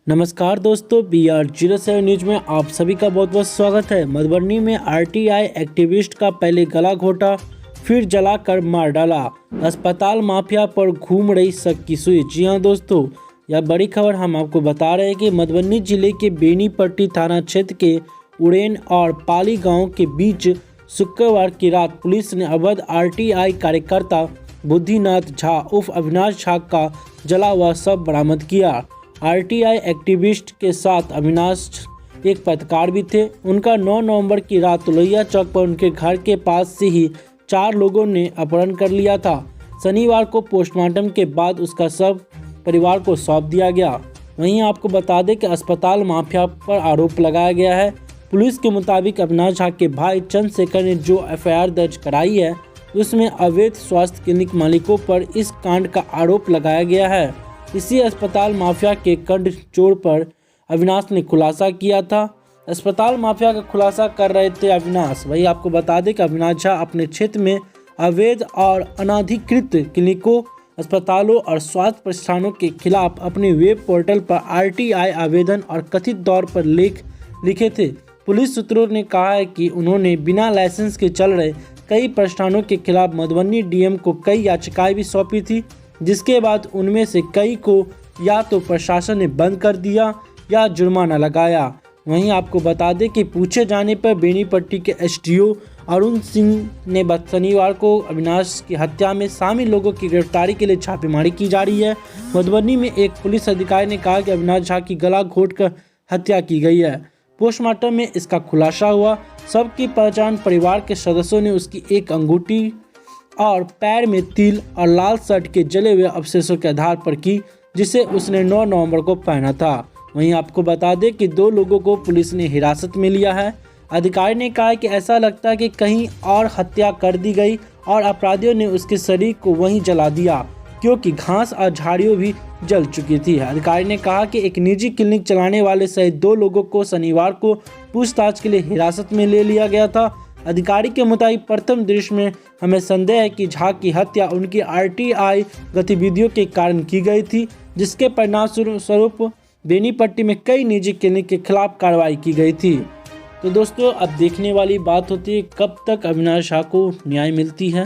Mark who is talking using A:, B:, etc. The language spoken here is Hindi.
A: नमस्कार दोस्तों, BR07 न्यूज में आप सभी का बहुत बहुत स्वागत है। मधुबनी में RTI एक्टिविस्ट का पहले गला घोटा, फिर जलाकर मार डाला। अस्पताल माफिया पर घूम रही शक की सुई। जी हां दोस्तों, यह बड़ी खबर हम आपको बता रहे हैं कि मधुबनी जिले के बेनीपट्टी थाना क्षेत्र के उड़ेन और पाली गांव के बीच शुक्रवार की रात पुलिस ने अवैध RTI कार्यकर्ता बुद्धिनाथ झा उर्फ अविनाश झा का जला हुआ शव बरामद किया। RTI एक्टिविस्ट के साथ अविनाश एक पत्रकार भी थे। उनका 9 नवंबर की रात लोहिया चौक पर उनके घर के पास से ही 4 लोगों ने अपहरण कर लिया था। शनिवार को पोस्टमार्टम के बाद उसका शव परिवार को सौंप दिया गया। वहीं आपको बता दें कि अस्पताल माफिया पर आरोप लगाया गया है। पुलिस के मुताबिक अविनाश झा के भाई चंद्रशेखर ने जो FIR दर्ज कराई है उसमें अवैध स्वास्थ्य क्लिनिक मालिकों पर इस कांड का आरोप लगाया गया है। इसी अस्पताल माफिया के कंड चोर पर अविनाश ने खुलासा किया था। अस्पताल माफिया का खुलासा कर रहे थे अविनाश। वही आपको बता दें कि अविनाश झा अपने क्षेत्र में अवैध और अनाधिकृत क्लिनिकों, अस्पतालों और स्वास्थ्य प्रतिष्ठानों के खिलाफ अपने वेब पोर्टल पर RTI आवेदन और कथित तौर पर लेख लिखे थे। पुलिस सूत्रों ने कहा है कि उन्होंने बिना लाइसेंस के चल रहे कई प्रतिष्ठानों के खिलाफ मधुबनी DM को कई याचिकाएं भी सौंपी थी, जिसके बाद उनमें से कई को या तो प्रशासन ने बंद कर दिया या जुर्माना लगाया। वहीं आपको बता दें कि पूछे जाने पर बेनीपट्टी के SDO अरुण सिंह ने शनिवार को अविनाश की हत्या में शामिल लोगों की गिरफ्तारी के लिए छापेमारी की जा रही है। मधुबनी में एक पुलिस अधिकारी ने कहा कि अविनाश झा की गला घोटकर हत्या की गई है। पोस्टमार्टम में इसका खुलासा हुआ। सबकी पहचान परिवार के सदस्यों ने उसकी एक अंगूठी और पैर में तिल और लाल शर्ट के जले हुए अवशेषों के आधार पर की, जिसे उसने 9 नवंबर को पहना था। वहीं आपको बता दें कि 2 लोगों को पुलिस ने हिरासत में लिया है। अधिकारी ने कहा कि ऐसा लगता है कि कहीं और हत्या कर दी गई और अपराधियों ने उसके शरीर को वहीं जला दिया, क्योंकि घास और झाड़ियों भी जल चुकी थी। अधिकारी ने कहा कि एक निजी क्लिनिक चलाने वाले सहित 2 लोगों को शनिवार को पूछताछ के लिए हिरासत में ले लिया गया था। अधिकारी के मुताबिक प्रथम दृश्य में हमें संदेह है कि झा की हत्या उनकी RTI गतिविधियों के कारण की गई थी, जिसके परिणाम स्वरूप बेनीपट्टी में कई निजी क्लिनिक के खिलाफ कार्रवाई की गई थी। तो दोस्तों, अब देखने वाली बात होती है कब तक अविनाश झा को न्याय मिलती है।